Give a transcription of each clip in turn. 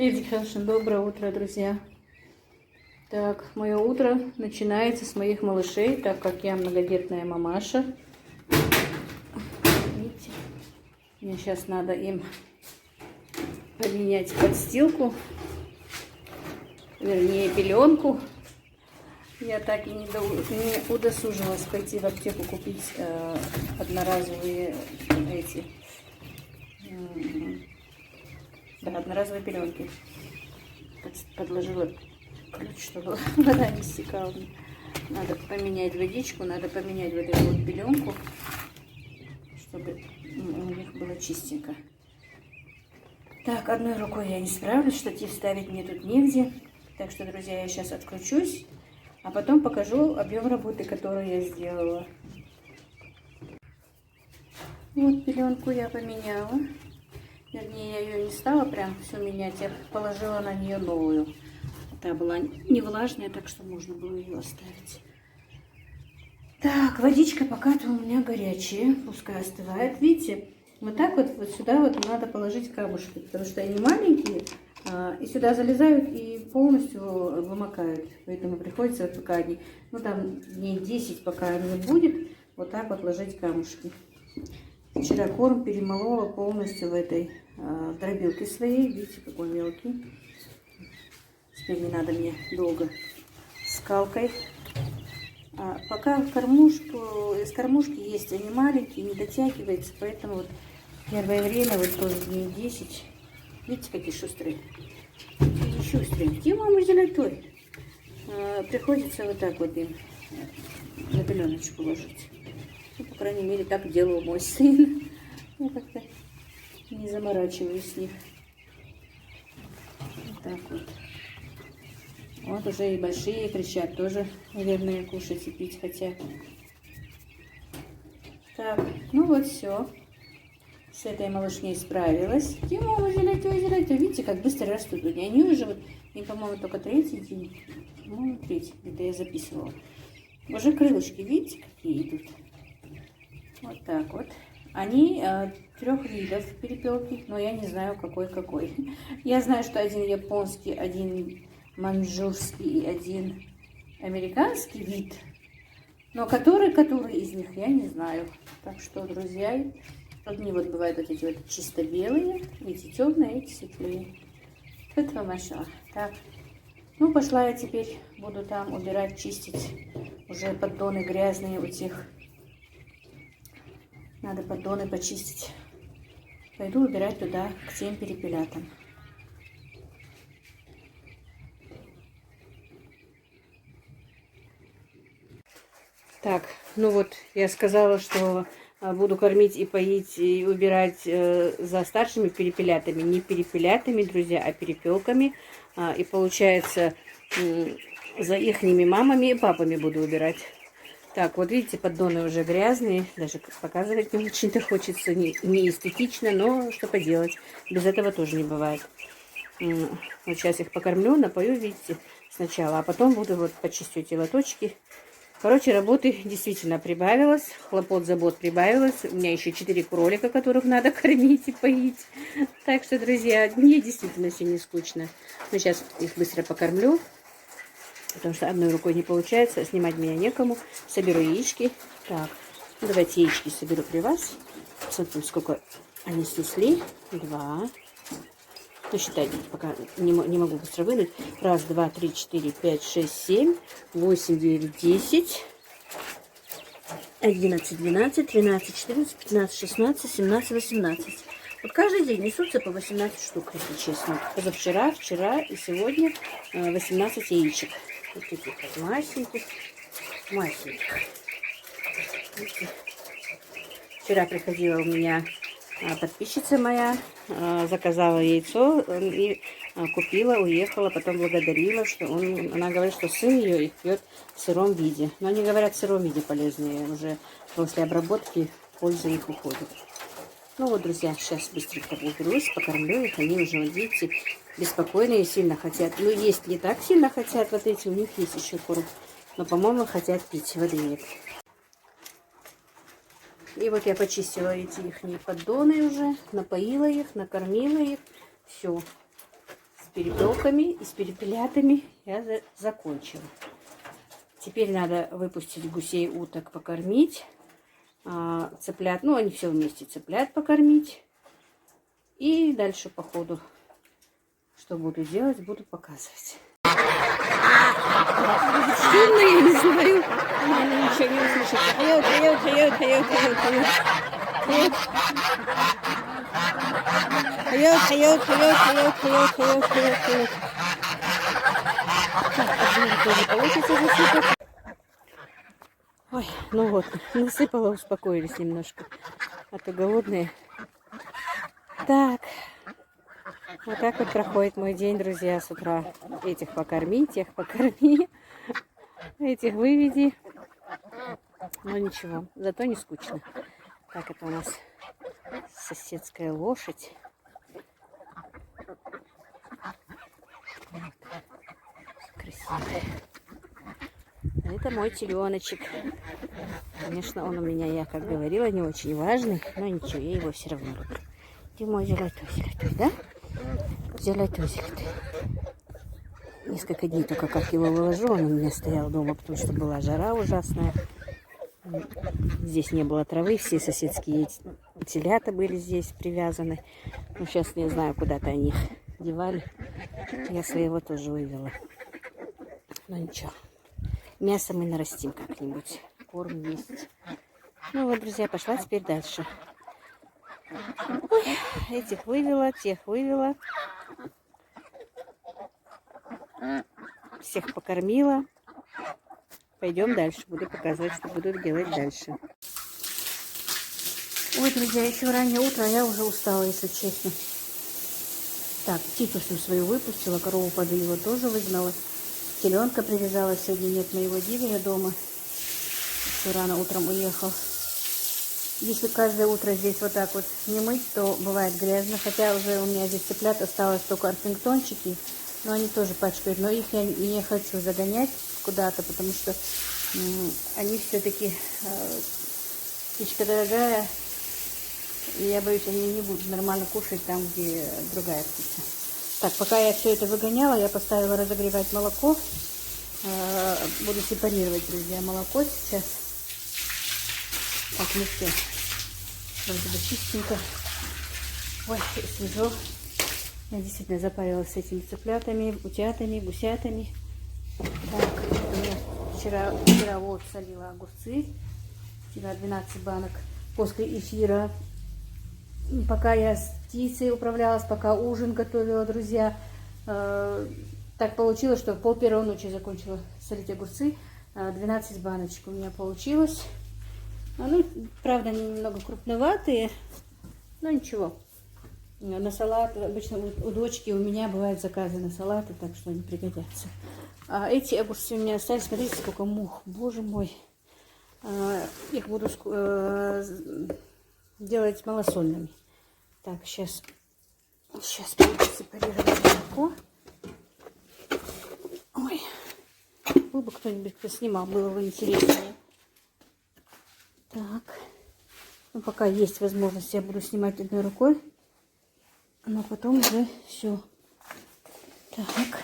Эдикашин, доброе утро, друзья. Так, мое утро начинается с моих малышей, так как я многодетная мамаша. Видите, мне сейчас надо им поменять подстилку, вернее пеленку. Я так и не удосужилась пойти в аптеку купить одноразовые одноразовые пеленки. Подложила ключ, чтобы вода не стекала. Надо поменять водичку, надо поменять вот эту вот пеленку, чтобы у них было чистенько. Так, одной рукой я не справлюсь, штатив ставить мне тут негде. Так что, друзья, я сейчас отключусь, а потом покажу объем работы, которую я сделала. Вот пеленку я поменяла. Вернее, я ее не стала прям все менять, я положила на нее новую. Та была не влажная, так что можно было ее оставить. Так, водичка пока-то у меня горячая, пускай остывает. Видите, вот так вот сюда вот надо положить камушки, потому что они маленькие, и сюда залезают и полностью вымокают. Поэтому приходится, вот пока они, ну там дней 10, пока не будет, вот так вот ложить камушки. Вчера корм перемолола полностью в этой дробилке своей. Видите, какой мелкий. Теперь не надо мне долго скалкой. Пока в кормушку, из кормушки есть, они маленькие, не дотягивается. Поэтому вот первое время, вот тоже дней 10. Видите, какие шустрые. Какие шустрые. Где мама золотой? Приходится вот так вот им на пеленочку ложить. Ну, по крайней мере, так делал мой сын. Я как-то не заморачиваюсь с них. Вот так вот. Вот уже и большие кричат, тоже, наверное, кушать и пить хотят. Так, ну вот все. С этой малышней справилась. Тимова, золотой. Видите, как быстро растут. Они уже, вот, им, по-моему, только третий день. По-моему, третий. Это я записывала. Уже крылышки, видите, какие идут. Вот так вот. Они 3 видов перепелки, но я не знаю, какой. Я знаю, что один японский, один маньчжурский и один американский вид. Но который из них, я не знаю. Так что, друзья, одни вот бывают вот эти вот чисто белые, эти темные, эти светлые. Это маша. Так, ну пошла я теперь, буду там убирать, чистить. Уже поддоны грязные у тех. Надо поддоны почистить. Пойду убирать туда, к тем перепелятам. Так, ну вот, я сказала, что буду кормить и поить, и убирать за старшими перепелятами. Не перепелятами, друзья, а перепелками. И получается, за ихними мамами и папами буду убирать. Так, вот видите, поддоны уже грязные. Даже показывать не очень-то хочется. Не эстетично, но что поделать. Без этого тоже не бывает. Вот сейчас их покормлю, напою, видите, сначала. А потом буду вот почистить эти лоточки. Короче, работы действительно прибавилось. Хлопот, забот прибавилось. У меня еще 4 кролика, которых надо кормить и поить. Так что, друзья, мне действительно все не скучно. Но сейчас их быстро покормлю. Потому что одной рукой не получается, снимать меня некому. Соберу яички. Так, ну, давайте яички соберу при вас. Посмотрим, сколько они снесли. 2. Ну, считайте, пока не могу быстро вынуть. 1, 2, 3, 4, 5, 6, 7, 8, 9, 10, 11, 12, 13, 14, 15, 16, 17, 18. Вот каждый день несутся по 18 штук, если честно. Позавчера, вчера и сегодня 18 яичек. Вот таких вот масеньких. Видите? Вчера приходила у меня подписчица моя, заказала яйцо и купила, уехала, потом благодарила, что она говорит, что сын ее их пьет в сыром виде. Но они говорят, в сыром виде полезные, уже после обработки польза их уходит. Ну вот, друзья, сейчас быстренько уберусь, покормлю их, они уже, вот видите, беспокойные, сильно хотят. Ну, есть не так сильно хотят, вот эти, у них есть еще корм, но, по-моему, хотят пить, воды нет. И вот я почистила эти их поддоны уже, напоила их, накормила их. Все. перепелками и с перепелятами я закончила. Теперь надо выпустить гусей, уток покормить. Цыплят, ну они все вместе, цыплят покормить. И дальше по ходу, что буду делать, буду показывать. Шумно, я не знаю. Она ничего не услышит. Ой, ну вот, насыпала, успокоились немножко. А то голодные. Так. Вот так вот проходит мой день, друзья, с утра. Этих покорми, тех покорми, этих выведи. Но ничего, зато не скучно. Так, это у нас соседская лошадь. Вот. Красивая. Это мой теленочек. Конечно, он у меня, я как говорила, не очень важный, но ничего, я его все равно люблю. Где мой золотой, да? Золотой. Несколько дней только как его выложу, он у меня стоял дома, потому что была жара ужасная. Здесь не было травы, все соседские телята были здесь привязаны. Ну, сейчас не знаю, куда-то они их девали. Я своего тоже вывела. Но ничего. Мясо мы нарастим как-нибудь. Корм есть. Ну вот, друзья, пошла теперь дальше. Ой, этих вывела, тех вывела. Всех покормила. Пойдем дальше. Буду показывать, что буду делать дальше. Ой, друзья, еще раннее утро, я уже устала, если честно. Так, птицу всю свою выпустила, корову подоила, тоже выгнала. Теленка привязала, сегодня нет моего диверя дома. Еще рано утром уехал. Если каждое утро здесь вот так вот не мыть, то бывает грязно. Хотя уже у меня здесь цыплят осталось только орпингтончики. Но они тоже пачкают. Но их я не хочу загонять куда-то, потому что они все-таки птичка дорогая. И я боюсь, они не будут нормально кушать там, где другая птица. Так, пока я все это выгоняла, я поставила разогревать молоко. Буду сепарировать, друзья, молоко сейчас. Так, ну все. Вроде бы чистенько. Ой, свежо. Я действительно запарилась с этими цыплятами, утятами, гусятами. Так, я вчера вот солила огурцы. Вчера 12 банок после эфира. Пока я с птицей управлялась, пока ужин готовила, друзья. Так получилось, что в 12:30 ночи закончила солить огурцы. 12 баночек у меня получилось. Ну, правда, они немного крупноватые, но ничего. На салат, обычно у дочки, у меня бывают заказы на салаты, так что они пригодятся. А эти огурцы у меня остались, смотрите, сколько мух, боже мой. Их буду делать малосольными. Так, сейчас буду сепарировать молоко. Ой, был бы кто-нибудь, кто снимал, было бы интереснее. Так, ну пока есть возможность, я буду снимать одной рукой, но потом уже все. Так,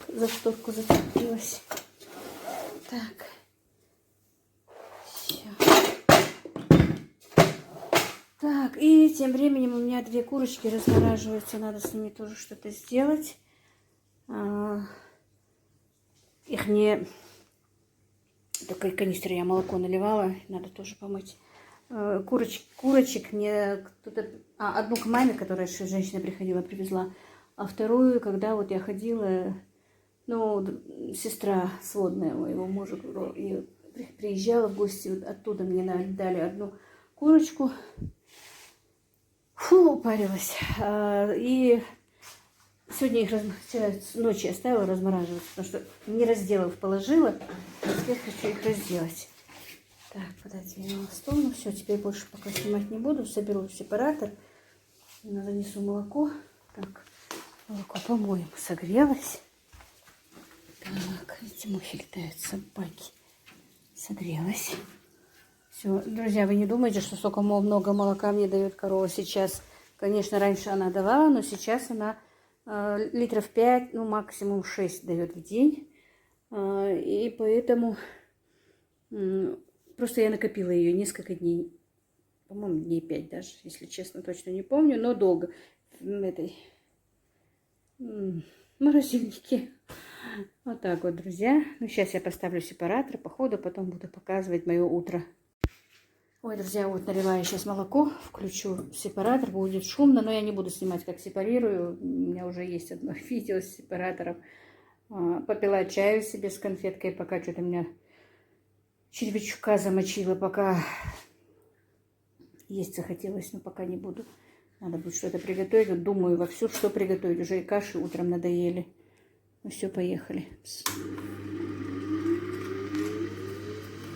за шторку зацепилась. Так, все. Так, и тем временем у меня 2 курочки размораживаются, надо с ними тоже что-то сделать. Их не... Только канистры я молоко наливала, надо тоже помыть. Курочек мне кто-то... одну к маме, которая еще женщина приходила, привезла. А вторую, когда вот я ходила, ну, сестра сводная моего мужа и приезжала в гости, вот оттуда мне дали одну курочку. Фу, упарилась. И сегодня их вчера ночью оставила размораживаться, потому что не разделав, положила. А теперь хочу их разделать. Так, пододвинула в сторону. Все, теперь больше пока снимать не буду. Соберу в сепаратор. Занесу молоко. Так, молоко, по-моему, согрелось. Так, эти мухи летают, собаки. Согрелось. Все, друзья, вы не думаете, что столько много молока мне дает корова сейчас? Конечно, раньше она давала, но сейчас она литров 5, ну максимум 6 дает в день. И поэтому просто я накопила ее несколько дней. По-моему, дней 5 даже, если честно, точно не помню, но долго в этой морозильнике. Вот так вот, друзья. Ну, сейчас я поставлю сепаратор, по ходу потом буду показывать мое утро. Ой, друзья, вот налила я сейчас молоко, включу сепаратор, будет шумно, но я не буду снимать, как сепарирую. У меня уже есть одно видео с сепаратором. Попила чаю себе с конфеткой, пока что-то меня червячка замочила, пока есть захотелось, но пока не буду. Надо будет что-то приготовить. Вот думаю вовсю, что приготовить. Уже и каши утром надоели. Ну все, поехали.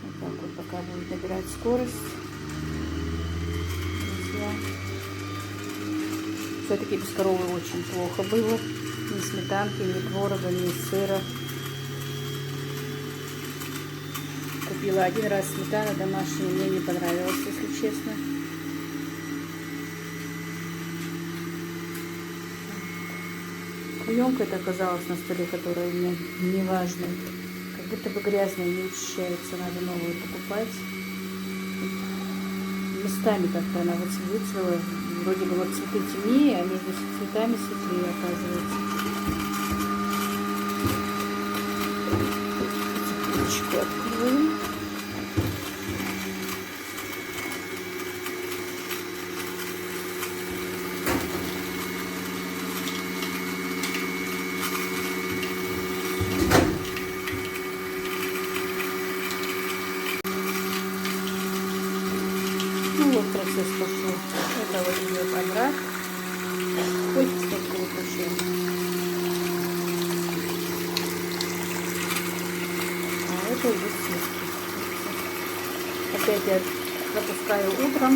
Вот так вот, пока будет набирать скорость. Все-таки без коровы очень плохо было. Ни сметанки, ни творога, ни сыра. Купила один раз сметану домашнюю, мне не понравилось, если честно. Емкость это оказалась на столе, которая мне не важна. Как будто бы грязная, не очищается, надо новую покупать. Местами как-то она вот выцвела. Вроде бы вот цветы темнее, а между цветами светлее оказывается. Потихонечку открою. Ну вот процесс пошел. Это вот идет обрат. Ой, кстати, выключаем. А это идет сливки. Опять я запускаю утром.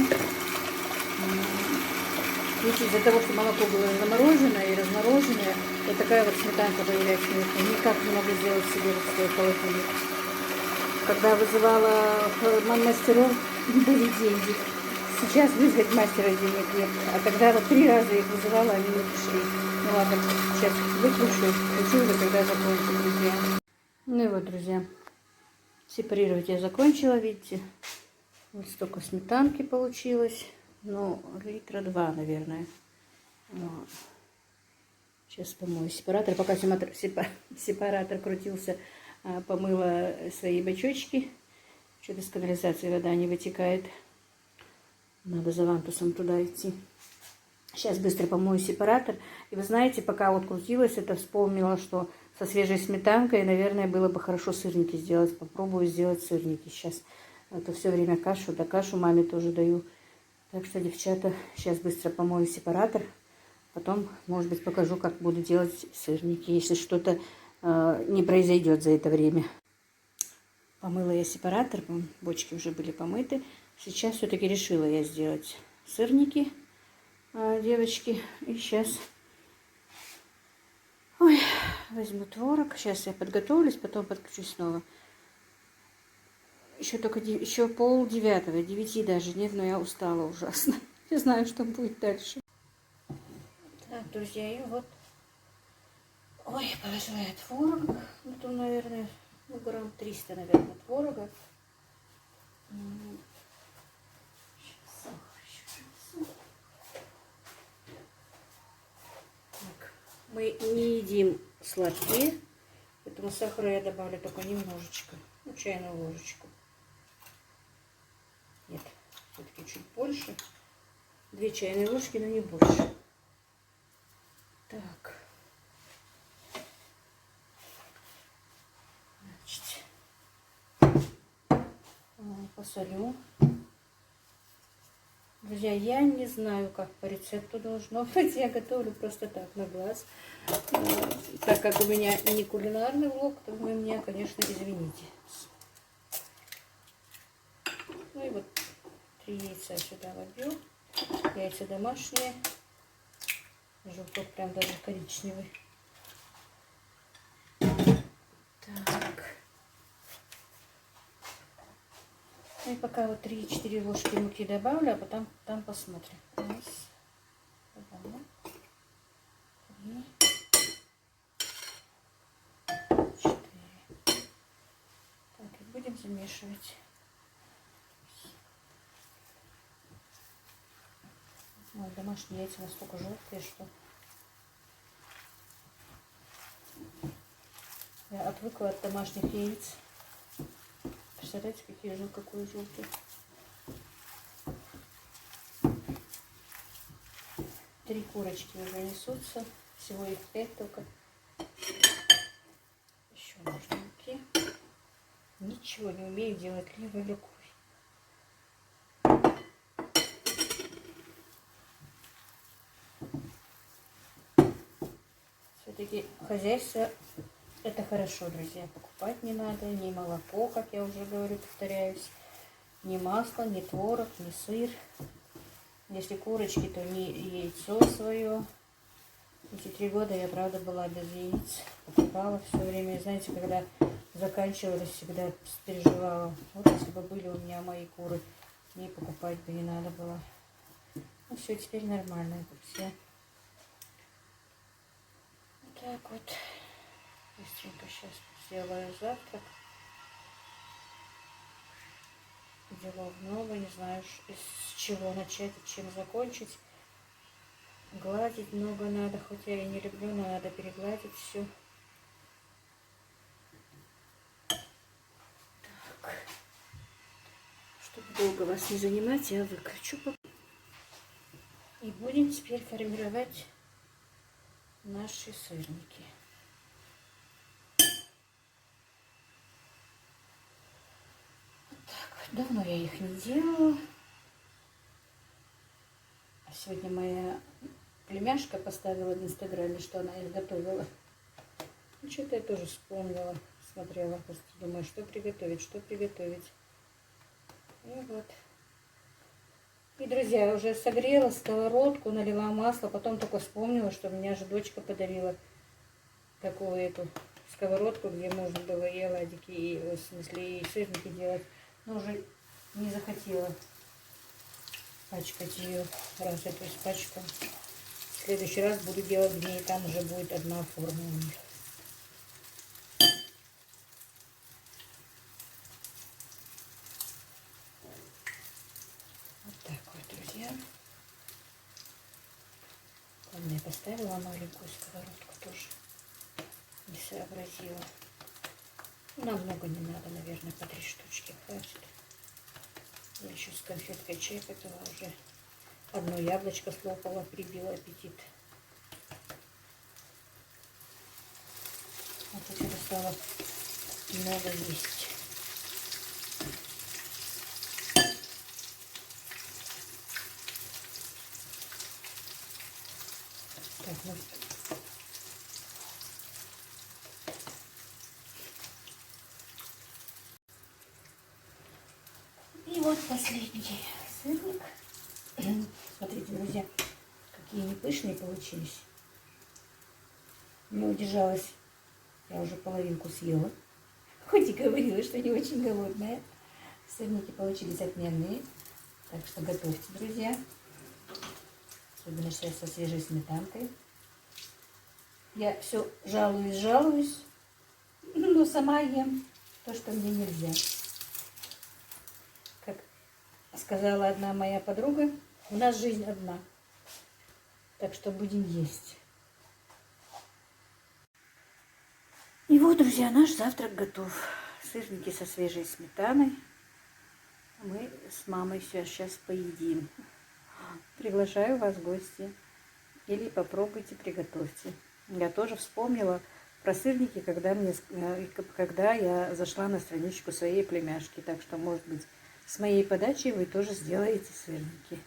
Видите, из-за того, что молоко было замороженное и размороженное, вот такая вот сметанка появляется. Никак не могу сделать себе вот свой холодильник. Когда вызывала мастеров, были деньги. Сейчас вызвать мастера денег нет. А тогда вот 3 раза их вызывала, они не пришли. Ну ладно, сейчас выключу. Включу уже, когда закончу, друзья. Ну и вот, друзья, сепарировать я закончила, видите. Вот столько сметанки получилось. Ну, литра 2, наверное. Вот. Сейчас помою сепаратор. Пока сепаратор крутился, помыла свои бачочки. Что-то с канализации вода не вытекает. Надо за вантусом туда идти. Сейчас быстро помою сепаратор. И вы знаете, пока вот крутилась, это вспомнила, что со свежей сметанкой, наверное, было бы хорошо сырники сделать. Попробую сделать сырники сейчас. Это все время кашу. Да кашу маме тоже даю. Так что, девчата, сейчас быстро помою сепаратор. Потом, может быть, покажу, как буду делать сырники, если что-то не произойдет за это время. Помыла я сепаратор, бочки уже были помыты. Сейчас все-таки решила я сделать сырники, девочки. И сейчас возьму творог. Сейчас я подготовлюсь, потом подключусь снова. Еще только еще 8:30, 9 даже нет, но я устала ужасно. Не знаю, что будет дальше. Так, друзья, и вот. Ой, положила я творог. Вот он, наверное, ну, грамм 300, наверное, творога. Так, мы не едим сладкие, поэтому сахара я добавлю только немножечко, ну, чайную ложечку. Нет, все-таки чуть больше. 2 чайные ложки, но не больше. Так. Значит, посолю. Друзья, я не знаю, как по рецепту должно быть. Я готовлю просто так, на глаз. Так как у меня не кулинарный влог, то вы меня, конечно, извините. Ну и вот 3 яйца сюда вобью. Яйца домашние. Желток прям даже коричневый. Так. И пока вот 3-4 ложки муки добавлю, а потом там посмотрим. Раз. замешивать. Ой, домашние яйца настолько желтые, что я отвыкла от домашних яиц. Представляете, какой желтый. 3 курочки уже несутся. Всего их 5 только. Еще можно муки. Ничего не умею делать левой рукой. Все-таки хозяйство это хорошо, друзья. Покупать не надо ни молоко, как я уже говорю, повторяюсь, ни масло, ни творог, ни сыр. Если курочки, то не яйцо свое. Эти 3 года я, правда, была без яиц. Покупала все время. Знаете, когда заканчивалась, всегда переживала. Вот если бы были у меня мои куры, мне покупать бы не надо было. Ну все, теперь нормально, друзья. Вот так вот. Быстренько сейчас сделаю завтрак. Делов много, не знаю, с чего начать и чем закончить. Гладить много надо, хоть я и не люблю, но надо перегладить все. Так. Чтобы долго вас не занимать, я выключу. И будем теперь формировать наши сырники. Вот так вот. Давно я их не делала. Сегодня моя племяшка поставила в Инстаграме, что она их готовила. Ну, что-то я тоже вспомнила, смотрела, просто думаю, что приготовить, что приготовить. И вот. И, друзья, я уже согрела сковородку, налила масло, потом только вспомнила, что меня же дочка подарила такую эту сковородку, где можно было и оладики, и, в смысле, и сырники делать. Но уже не захотела пачкать ее, раз эту испачкаю. В следующий раз буду делать в ней, там уже будет одна форма у них. Вот так вот, друзья. Ладно, я поставила маленькую сковородку тоже. Не сообразила. Нам много не надо, наверное, по 3 штучки хватит. Я еще с конфеткой чай попила уже. Одно яблочко слопала, прибила аппетит. Вот теперь стало много есть. Так, ну. И вот последний сырник. Смотрите, друзья, какие они пышные получились. Не удержалась. Я уже половинку съела. Хоть и говорила, что не очень голодная. Сырники получились отменные. Так что готовьте, друзья. Особенно сейчас со свежей сметанкой. Я все жалуюсь, но сама ем то, что мне нельзя. Как сказала одна моя подруга, у нас жизнь одна. Так что будем есть. И вот, друзья, наш завтрак готов. Сырники со свежей сметаной. Мы с мамой сейчас поедим. Приглашаю вас в гости. Или попробуйте, приготовьте. Я тоже вспомнила про сырники, когда я зашла на страничку своей племяшки. Так что, может быть, с моей подачей вы тоже сделаете сырники.